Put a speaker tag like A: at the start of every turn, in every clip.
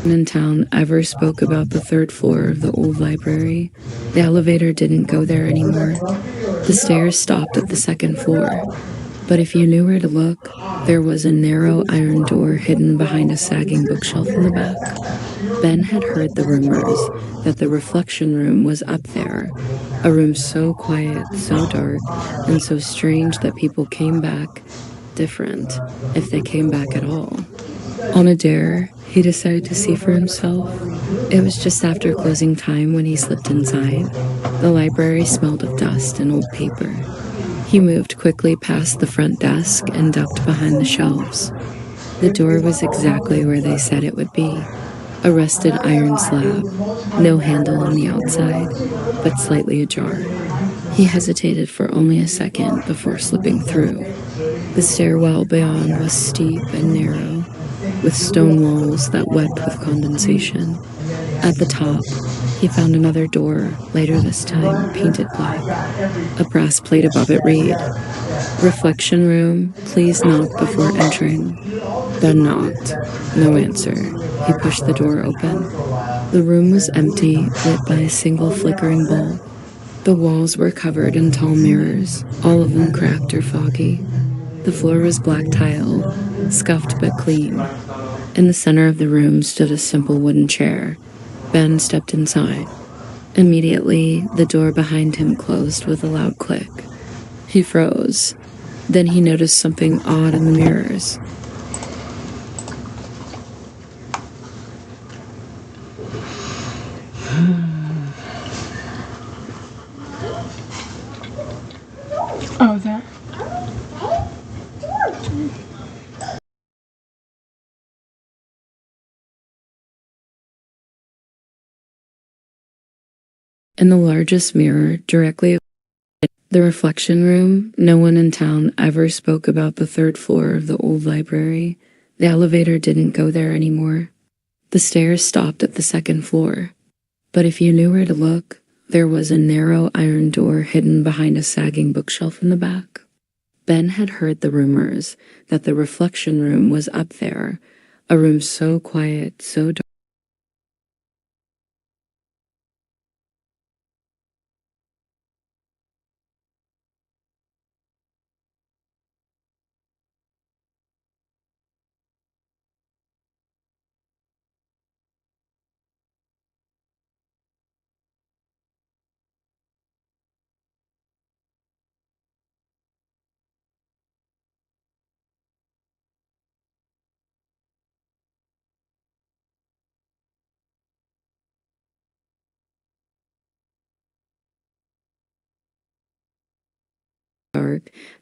A: In town ever spoke about the third floor of the old library. The elevator didn't go there anymore. The stairs stopped at the second floor. But if you knew where to look, there was a narrow iron door hidden behind a sagging bookshelf in the back. Ben had heard the rumors that the reflection room was up there, a room so quiet, so dark, and so strange that people came back different, if they came back at all. On a dare, he decided to see for himself. It was just after closing time when he slipped inside. The library smelled of dust and old paper. He moved quickly past the front desk and ducked behind the shelves. The door was exactly where they said it would be. A rusted iron slab, no handle on the outside, but slightly ajar. He hesitated for only a second before slipping through. The stairwell beyond was steep and narrow, with stone walls that wept with condensation. At the top, he found another door, later this time painted black. A brass plate above it read, "Reflection room, please knock before entering." Ben knocked. No answer. He pushed the door open. The room was empty, lit by a single flickering bulb. The walls were covered in tall mirrors, all of them cracked or foggy. The floor was black tile, scuffed but clean. In the center of the room stood a simple wooden chair. Ben stepped inside. Immediately, the door behind him closed with a loud click. He froze. Then he noticed something odd in the mirrors.
B: Oh, that.
A: In the largest mirror, directly the reflection room, no one in town ever spoke about the third floor of the old library. The elevator didn't go there anymore. The stairs stopped at the second floor. But if you knew where to look, there was a narrow iron door hidden behind a sagging bookshelf in the back. Ben had heard the rumors that the reflection room was up there, a room so quiet, so dark.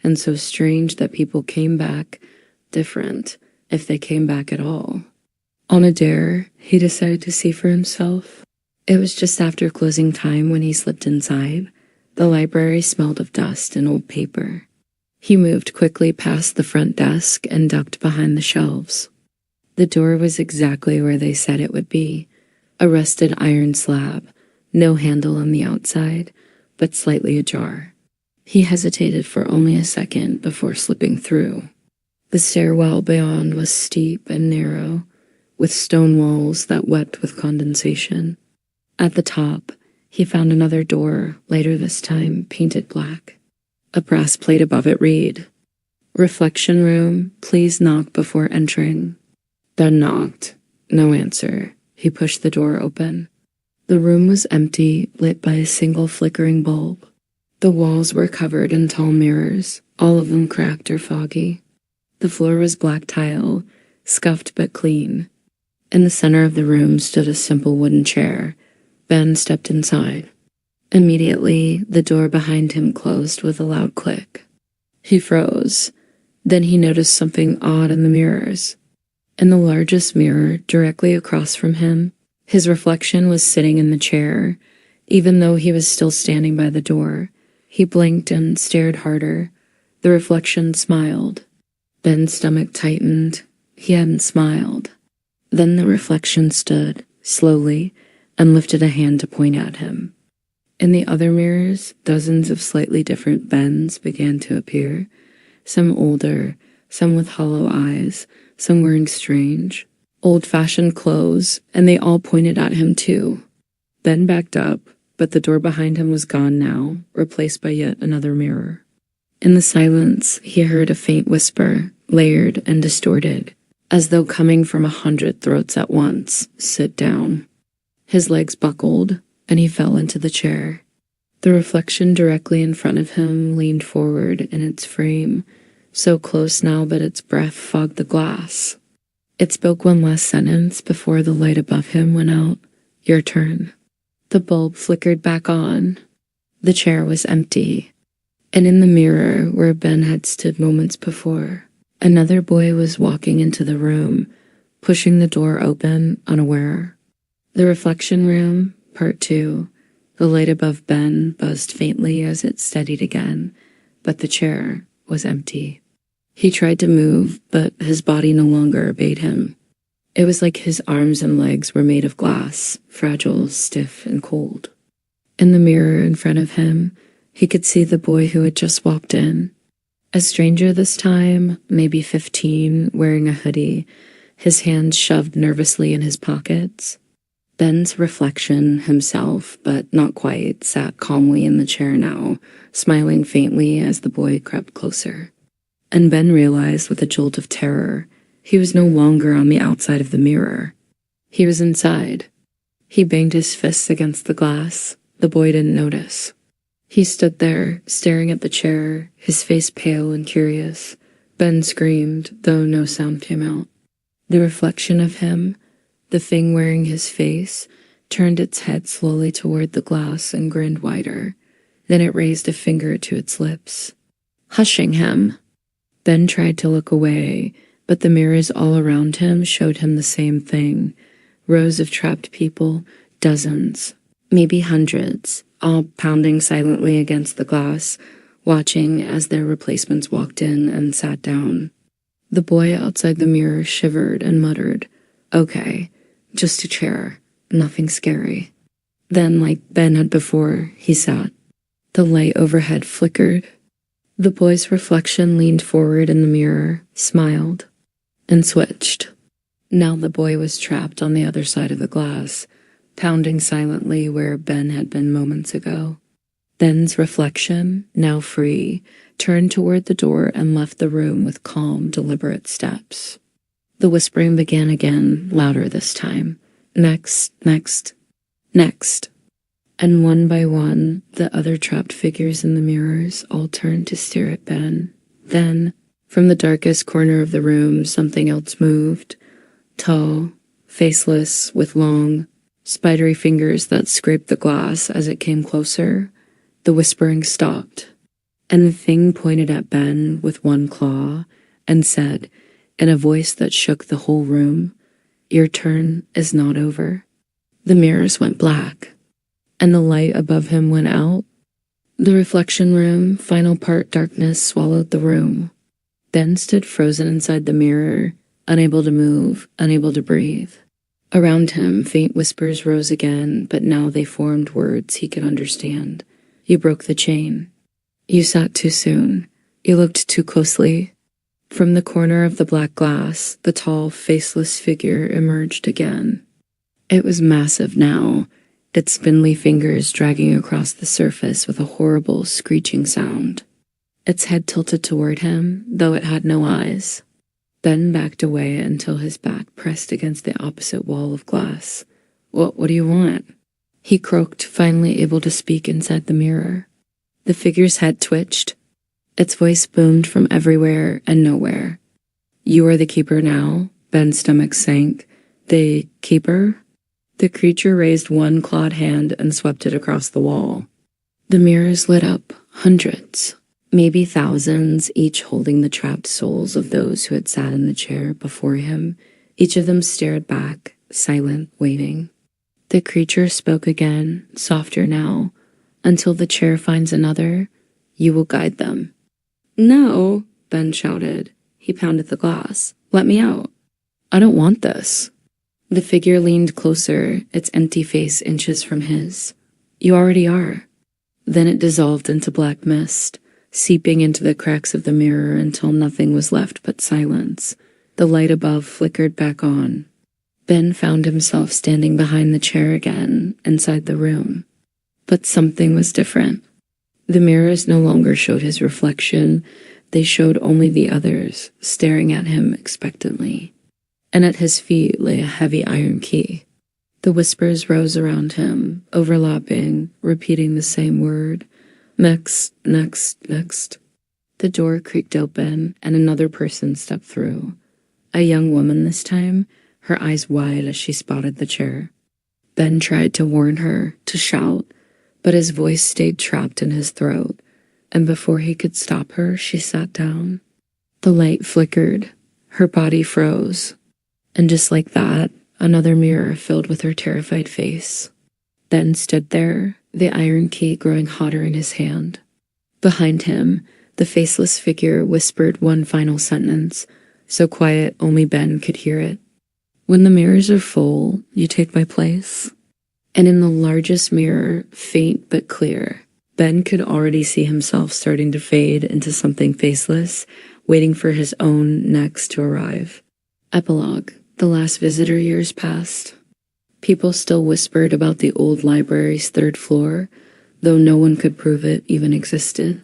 A: And so strange that people came back different, if they came back at all. On a dare, he decided to see for himself. It was just after closing time when he slipped inside. The library smelled of dust and old paper. He moved quickly past the front desk and ducked behind the shelves. The door was exactly where they said it would be. A rusted iron slab, no handle on the outside, but slightly ajar. He hesitated for only a second before slipping through. The stairwell beyond was steep and narrow, with stone walls that wept with condensation. At the top, he found another door, later this time painted black. A brass plate above it read, "Reflection room, please knock before entering." Ben knocked. No answer. He pushed the door open. The room was empty, lit by a single flickering bulb. The walls were covered in tall mirrors, all of them cracked or foggy. The floor was black tile, scuffed but clean. In the center of the room stood a simple wooden chair. Ben stepped inside. Immediately, the door behind him closed with a loud click. He froze. Then he noticed something odd in the mirrors. In the largest mirror, directly across from him, his reflection was sitting in the chair, even though he was still standing by the door. He blinked and stared harder. The reflection smiled. Ben's stomach tightened. He hadn't smiled. Then the reflection stood, slowly, and lifted a hand to point at him. In the other mirrors, dozens of slightly different Bens began to appear, some older, some with hollow eyes, some wearing strange, old-fashioned clothes, and they all pointed at him too. Ben backed up, but the door behind him was gone now, replaced by yet another mirror. In the silence, he heard a faint whisper, layered and distorted, as though coming from 100 throats at once. "Sit down." His legs buckled, and he fell into the chair. The reflection directly in front of him leaned forward in its frame, so close now that its breath fogged the glass. It spoke one last sentence before the light above him went out. "Your turn." The bulb flickered back on. The chair was empty, and in the mirror where Ben had stood moments before, another boy was walking into the room, pushing the door open, unaware. The reflection room, part 2. The light above Ben buzzed faintly as it steadied again, but the chair was empty. He tried to move, but his body no longer obeyed him. It was like his arms and legs were made of glass, fragile, stiff, and cold. In the mirror in front of him, he could see the boy who had just walked in. A stranger this time, maybe 15, wearing a hoodie, his hands shoved nervously in his pockets. Ben's reflection, himself, but not quite, sat calmly in the chair now, smiling faintly as the boy crept closer. And Ben realized with a jolt of terror, he was no longer on the outside of the mirror. He was inside. He banged his fists against the glass. The boy didn't notice. He stood there, staring at the chair, his face pale and curious. Ben screamed, though no sound came out. The reflection of him, the thing wearing his face, turned its head slowly toward the glass and grinned wider. Then it raised a finger to its lips, hushing him. Ben tried to look away, but the mirrors all around him showed him the same thing. Rows of trapped people, dozens, maybe hundreds, all pounding silently against the glass, watching as their replacements walked in and sat down. The boy outside the mirror shivered and muttered, "Okay, just a chair, nothing scary." Then, like Ben had before, he sat. The light overhead flickered. The boy's reflection leaned forward in the mirror, smiled, and switched. Now the boy was trapped on the other side of the glass, pounding silently where Ben had been moments ago. Ben's reflection, now free, turned toward the door and left the room with calm, deliberate steps. The whispering began again, louder this time. Next, next, next. And one by one, the other trapped figures in the mirrors all turned to stare at Ben. Then, from the darkest corner of the room, something else moved. Tall, faceless, with long, spidery fingers that scraped the glass as it came closer. The whispering stopped, and the thing pointed at Ben with one claw and said, in a voice that shook the whole room, "Your turn is not over." The mirrors went black, and the light above him went out. The reflection room, final part darkness, swallowed the room. Ben stood frozen inside the mirror, unable to move, unable to breathe. Around him, faint whispers rose again, but now they formed words he could understand. "You broke the chain. You sat too soon. You looked too closely." From the corner of the black glass, the tall, faceless figure emerged again. It was massive now, its spindly fingers dragging across the surface with a horrible, screeching sound. Its head tilted toward him, though it had no eyes. Ben backed away until his back pressed against the opposite wall of glass. What do you want?" He croaked, finally able to speak inside the mirror. The figure's head twitched. Its voice boomed from everywhere and nowhere. "You are the keeper now?" Ben's stomach sank. "The keeper?" The creature raised one clawed hand and swept it across the wall. The mirrors lit up, hundreds, maybe thousands, each holding the trapped souls of those who had sat in the chair before him. Each of them stared back, silent, waiting. The creature spoke again, softer now. "Until the chair finds another, you will guide them." "No," Ben shouted. He pounded the glass. "Let me out. I don't want this." The figure leaned closer, its empty face inches from his. "You already are." Then it dissolved into black mist, seeping into the cracks of the mirror until nothing was left but silence. The light above flickered back on. Ben found himself standing behind the chair again, inside the room. But something was different. The mirrors no longer showed his reflection, they showed only the others, staring at him expectantly. And at his feet lay a heavy iron key. The whispers rose around him, overlapping, repeating the same word. Next, next, next. The door creaked open, and another person stepped through. A young woman this time, her eyes wide as she spotted the chair. Ben tried to warn her, to shout, but his voice stayed trapped in his throat, and before he could stop her, she sat down. The light flickered, her body froze, and just like that, another mirror filled with her terrified face. Ben stood there, the iron key growing hotter in his hand. Behind him, the faceless figure whispered one final sentence, so quiet only Ben could hear it. When the mirrors are full, you take my place. And in the largest mirror, faint but clear, Ben could already see himself starting to fade into something faceless, waiting for his own next to arrive. Epilogue. The last visitor years passed. People still whispered about the old library's third floor, though no one could prove it even existed.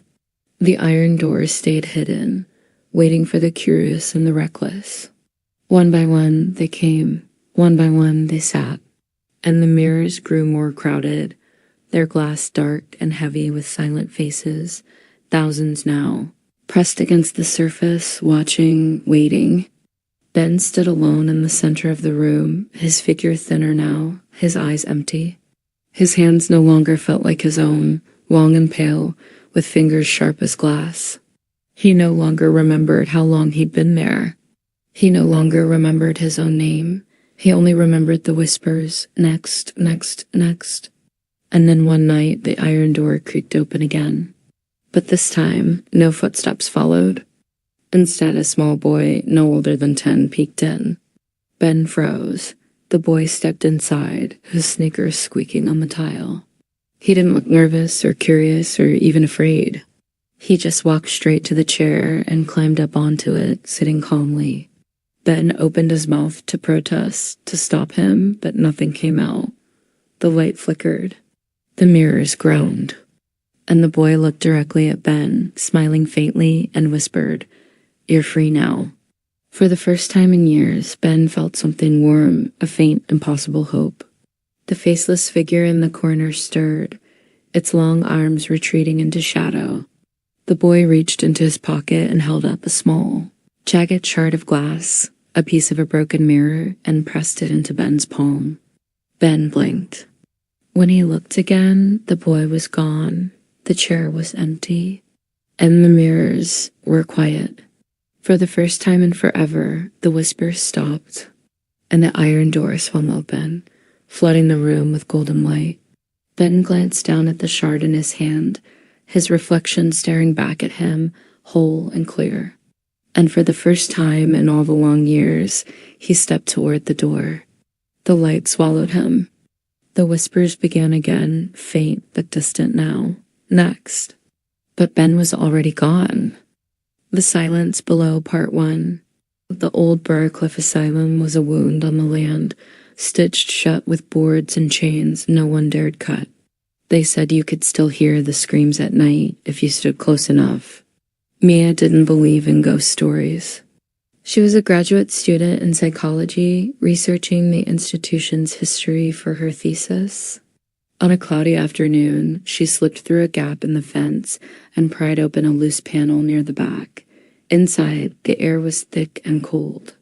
A: The iron doors stayed hidden, waiting for the curious and the reckless. One by one, they came. One by one, they sat. And the mirrors grew more crowded, their glass dark and heavy with silent faces, thousands now, pressed against the surface, watching, waiting. Ben stood alone in the center of the room, his figure thinner now, his eyes empty. His hands no longer felt like his own, long and pale, with fingers sharp as glass. He no longer remembered how long he'd been there. He no longer remembered his own name. He only remembered the whispers, next, next, next. And then one night, the iron door creaked open again. But this time, no footsteps followed. Instead, a small boy, no older than 10, peeked in. Ben froze. The boy stepped inside, his sneakers squeaking on the tile. He didn't look nervous or curious or even afraid. He just walked straight to the chair and climbed up onto it, sitting calmly. Ben opened his mouth to protest, to stop him, but nothing came out. The light flickered. The mirrors groaned. And the boy looked directly at Ben, smiling faintly, and whispered, "You're free now." For the first time in years, Ben felt something warm, a faint, impossible hope. The faceless figure in the corner stirred, its long arms retreating into shadow. The boy reached into his pocket and held up a small, jagged shard of glass, a piece of a broken mirror, and pressed it into Ben's palm. Ben blinked. When he looked again, the boy was gone, the chair was empty, and the mirrors were quiet. For the first time in forever, the whispers stopped, and the iron door swung open, flooding the room with golden light. Ben glanced down at the shard in his hand, his reflection staring back at him, whole and clear. And for the first time in all the long years, he stepped toward the door. The light swallowed him. The whispers began again, faint but distant now. Next. But Ben was already gone. The silence below Part 1. The old Burrcliffe Asylum was a wound on the land, stitched shut with boards and chains no one dared cut. They said you could still hear the screams at night if you stood close enough. Mia didn't believe in ghost stories. She was a graduate student in psychology, researching the institution's history for her thesis. On a cloudy afternoon, she slipped through a gap in the fence and pried open a loose panel near the back. Inside, the air was thick and cold.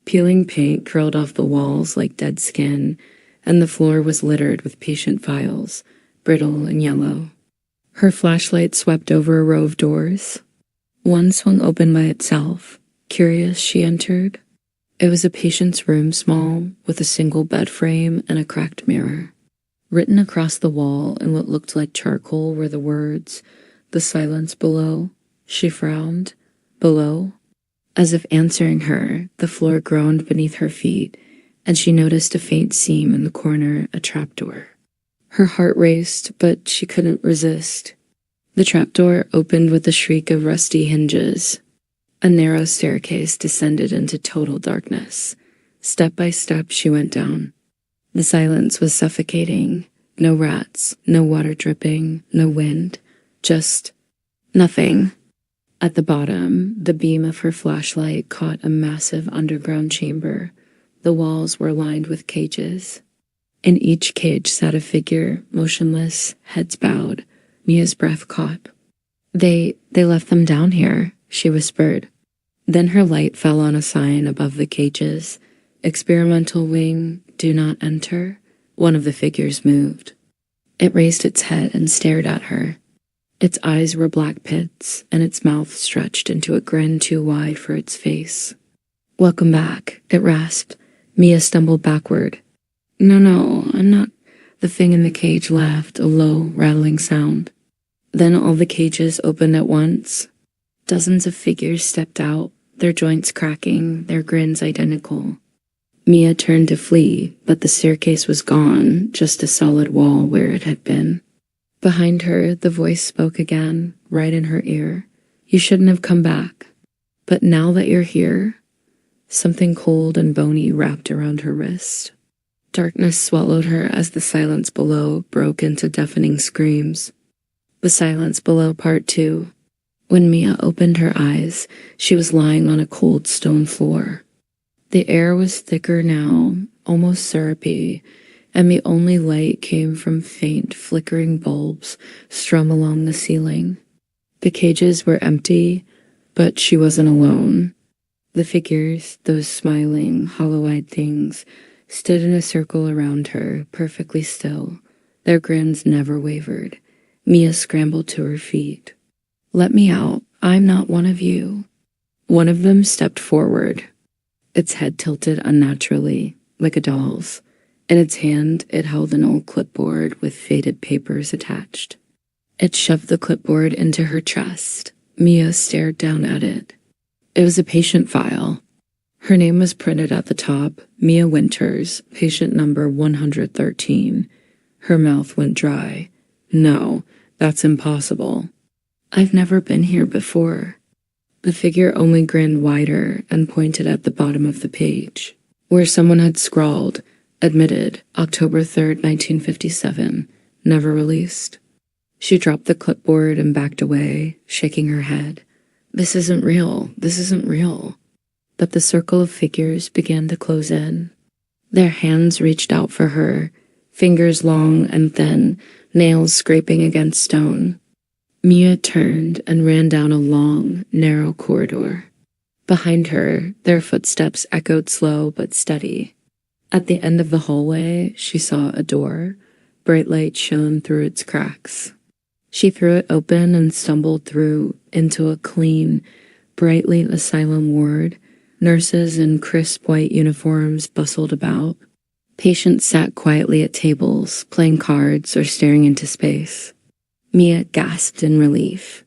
A: Peeling paint curled off the walls like dead skin, and the floor was littered with patient files, brittle and yellow. Her flashlight swept over a row of doors. One swung open by itself. Curious, she entered. It was a patient's room, small, with a single bed frame and a cracked mirror. Written across the wall in what looked like charcoal were the words, "The silence below." She frowned. Below? As if answering her, the floor groaned beneath her feet, and she noticed a faint seam in the corner, a trapdoor. Her heart raced, but she couldn't resist. The trapdoor opened with a shriek of rusty hinges. A narrow staircase descended into total darkness. Step by step, she went down. The silence was suffocating. No rats, no water dripping, no wind. Just nothing. At the bottom, the beam of her flashlight caught a massive underground chamber. The walls were lined with cages. In each cage sat a figure, motionless, heads bowed. Mia's breath caught. They left them down here, she whispered. Then her light fell on a sign above the cages. Experimental wing, do not enter. One of the figures moved. It raised its head and stared at her. Its eyes were black pits, and its mouth stretched into a grin too wide for its face. Welcome back, it rasped. Mia stumbled backward. No, I'm not. The thing in the cage laughed, a low, rattling sound. Then all the cages opened at once. Dozens of figures stepped out, their joints cracking, their grins identical. Mia turned to flee, but the staircase was gone, just a solid wall where it had been. Behind her, the voice spoke again, right in her ear. You shouldn't have come back. But now that you're here, something cold and bony wrapped around her wrist. Darkness swallowed her as the silence below broke into deafening screams. The silence below part 2. When Mia opened her eyes, she was lying on a cold stone floor. The air was thicker now, almost syrupy, and the only light came from faint, flickering bulbs strung along the ceiling. The cages were empty, but she wasn't alone. The figures, those smiling, hollow-eyed things, stood in a circle around her, perfectly still. Their grins never wavered. Mia scrambled to her feet. Let me out. I'm not one of you. One of them stepped forward. Its head tilted unnaturally, like a doll's. In its hand, it held an old clipboard with faded papers attached. It shoved the clipboard into her chest. Mia stared down at it. It was a patient file. Her name was printed at the top, Mia Winters, patient number 113. Her mouth went dry. No, that's impossible. I've never been here before. The figure only grinned wider and pointed at the bottom of the page, where someone had scrawled, admitted, October 3rd, 1957, never released. She dropped the clipboard and backed away, shaking her head. This isn't real. This isn't real. But the circle of figures began to close in. Their hands reached out for her, fingers long and thin, nails scraping against stone. Mia turned and ran down a long, narrow corridor. Behind her, their footsteps echoed slow but steady. At the end of the hallway, she saw a door. Bright light shone through its cracks. She threw it open and stumbled through into a clean, brightly asylum ward. Nurses in crisp white uniforms bustled about. Patients sat quietly at tables, playing cards or staring into space. Mia gasped in relief.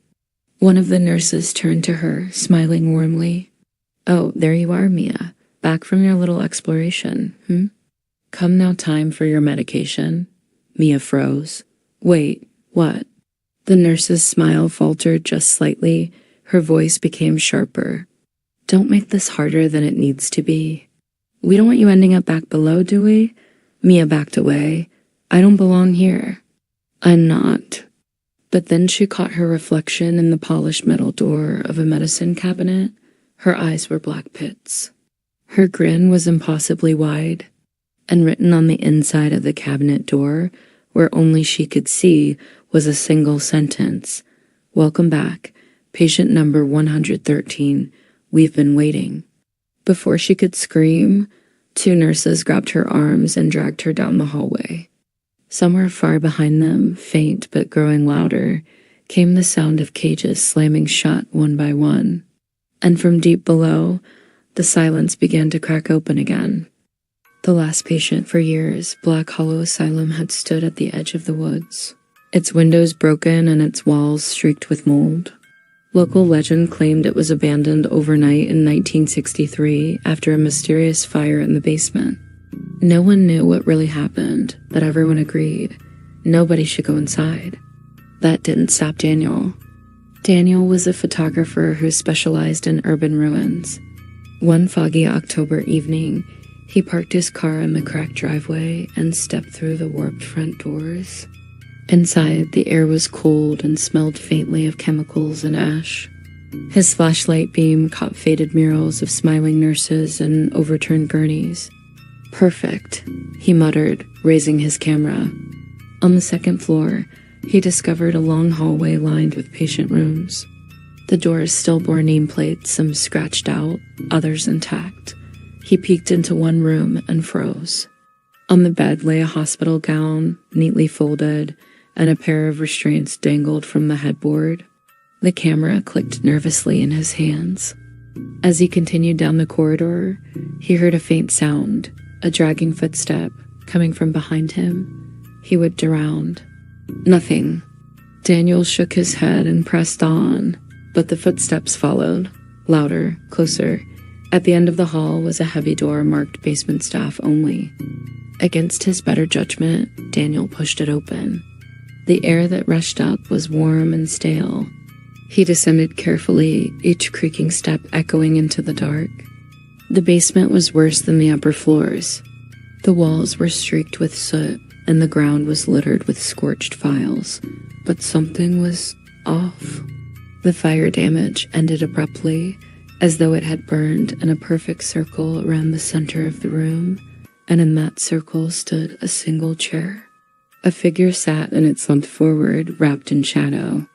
A: One of the nurses turned to her, smiling warmly. Oh, there you are, Mia. Back from your little exploration, Come now, time for your medication. Mia froze. Wait, what? The nurse's smile faltered just slightly. Her voice became sharper. Don't make this harder than it needs to be. We don't want you ending up back below, do we? Mia backed away. I don't belong here. I'm not. But then she caught her reflection in the polished metal door of a medicine cabinet. Her eyes were black pits. Her grin was impossibly wide, and written on the inside of the cabinet door, where only she could see, was a single sentence. Welcome back, patient number 113. We've been waiting. Before she could scream, 2 nurses grabbed her arms and dragged her down the hallway. Somewhere far behind them, faint but growing louder, came the sound of cages slamming shut one by one. And from deep below, the silence began to crack open again. The last patient for years, Black Hollow Asylum had stood at the edge of the woods, its windows broken and its walls streaked with mold. Local legend claimed it was abandoned overnight in 1963 after a mysterious fire in the basement. No one knew what really happened, but everyone agreed. Nobody should go inside. That didn't stop Daniel. Daniel was a photographer who specialized in urban ruins. One foggy October evening, he parked his car in the cracked driveway and stepped through the warped front doors. Inside, the air was cold and smelled faintly of chemicals and ash. His flashlight beam caught faded murals of smiling nurses and overturned gurneys. "Perfect," he muttered, raising his camera. On the second floor, he discovered a long hallway lined with patient rooms. The doors still bore nameplates, some scratched out, others intact. He peeked into one room and froze. On the bed lay a hospital gown, neatly folded, and a pair of restraints dangled from the headboard. The camera clicked nervously in his hands. As he continued down the corridor, he heard a faint sound, a dragging footstep, coming from behind him. He whipped around. Nothing. Daniel shook his head and pressed on, but the footsteps followed, louder, closer. At the end of the hall was a heavy door marked basement staff only. Against his better judgment, Daniel pushed it open. The air that rushed up was warm and stale. He descended carefully, each creaking step echoing into the dark. The basement was worse than the upper floors. The walls were streaked with soot, and the ground was littered with scorched files. But something was off. The fire damage ended abruptly, as though it had burned in a perfect circle around the center of the room, and in that circle stood a single chair. A figure sat and it slumped forward, wrapped in shadow.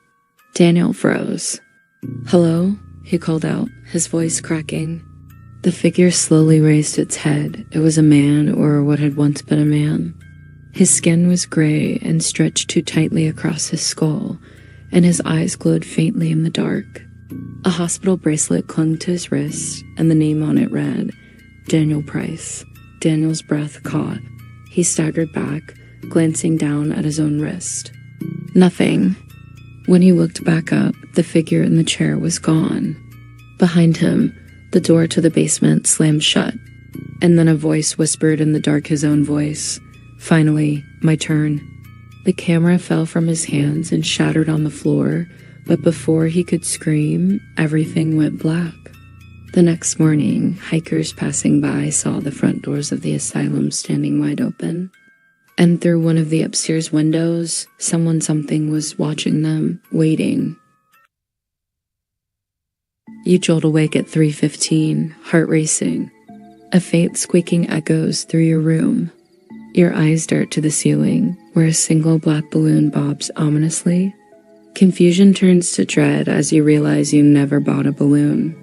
A: Daniel froze. "Hello?" he called out, his voice cracking. The figure slowly raised its head. It was a man, or what had once been a man. His skin was gray and stretched too tightly across his skull, and his eyes glowed faintly in the dark. A hospital bracelet clung to his wrist, and the name on it read, Daniel Price. Daniel's breath caught. He staggered back, glancing down at his own wrist. Nothing. When he looked back up, the figure in the chair was gone. Behind him, the door to the basement slammed shut, and then a voice whispered in the dark his own voice. "Finally, my turn." The camera fell from his hands and shattered on the floor, but before he could scream, everything went black. The next morning, hikers passing by saw the front doors of the asylum standing wide open. And through one of the upstairs windows, something was watching them, waiting. You jolt awake at 3:15, heart racing. A faint squeaking echoes through your room. Your eyes dart to the ceiling, where a single black balloon bobs ominously. Confusion turns to dread as you realize you never bought a balloon.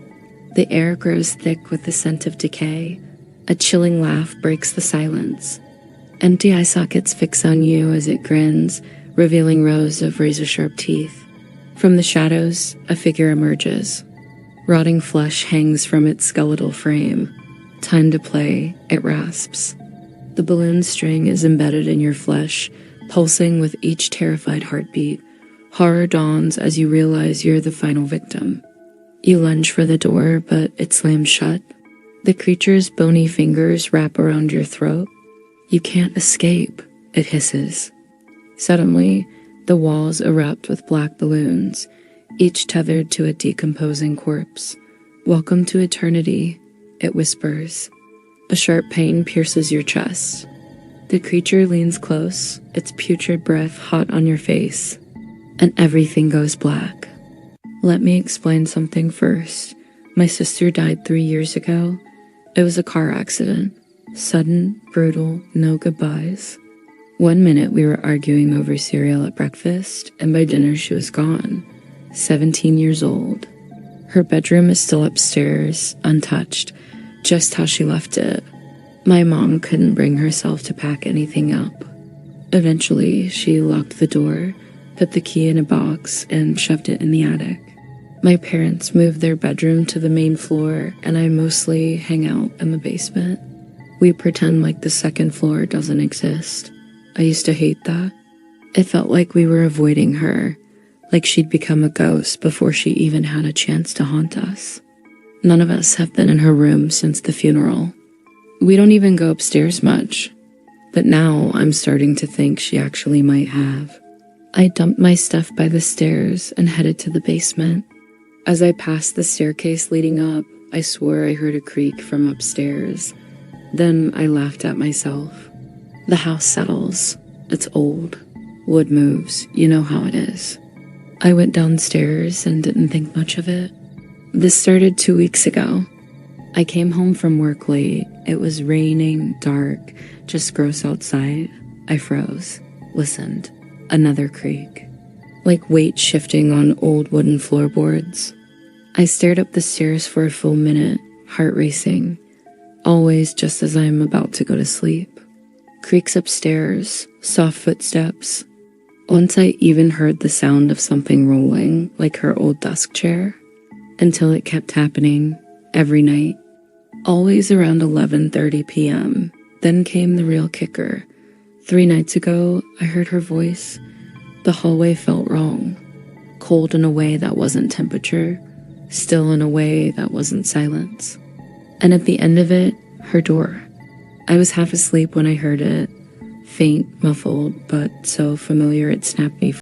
A: The air grows thick with the scent of decay. A chilling laugh breaks the silence. Empty eye sockets fix on you as it grins, revealing rows of razor-sharp teeth. From the shadows, a figure emerges. Rotting flesh hangs from its skeletal frame. Time to play, it rasps. The balloon string is embedded in your flesh, pulsing with each terrified heartbeat. Horror dawns as you realize you're the final victim. You lunge for the door, but it slams shut. The creature's bony fingers wrap around your throat. You can't escape, it hisses. Suddenly, the walls erupt with black balloons, each tethered to a decomposing corpse. "Welcome to eternity," it whispers. A sharp pain pierces your chest. The creature leans close, its putrid breath hot on your face, and everything goes black. Let me explain something first. My sister died 3 years ago. It was a car accident. Sudden, brutal, no goodbyes. 1 minute we were arguing over cereal at breakfast, and by dinner she was gone. 17 years old. Her bedroom is still upstairs, untouched, just how she left it. My mom couldn't bring herself to pack anything up. Eventually, she locked the door, put the key in a box, and shoved it in the attic. My parents moved their bedroom to the main floor, and I mostly hang out in the basement. We pretend like the second floor doesn't exist. I used to hate that. It felt like we were avoiding her, like she'd become a ghost before she even had a chance to haunt us. None of us have been in her room since the funeral. We don't even go upstairs much, but now I'm starting to think she actually might have. I dumped my stuff by the stairs and headed to the basement. As I passed the staircase leading up, I swore I heard a creak from upstairs. Then I laughed at myself. The house settles. It's old. Wood moves. You know how it is. I went downstairs and didn't think much of it. This started 2 weeks ago. I came home from work late. It was raining, dark, just gross outside. I froze, listened. Another creak, like weight shifting on old wooden floorboards. I stared up the stairs for a full minute, heart racing, always just as I am about to go to sleep. Creaks upstairs, soft footsteps. Once I even heard the sound of something rolling, like her old desk chair, until it kept happening every night, always around 11:30 p.m. Then came the real kicker. 3 nights ago, I heard her voice. The hallway felt wrong. Cold in a way that wasn't temperature, still in a way that wasn't silence. And at the end of it, her door. I was half asleep when I heard it, faint, muffled, but so familiar it snapped me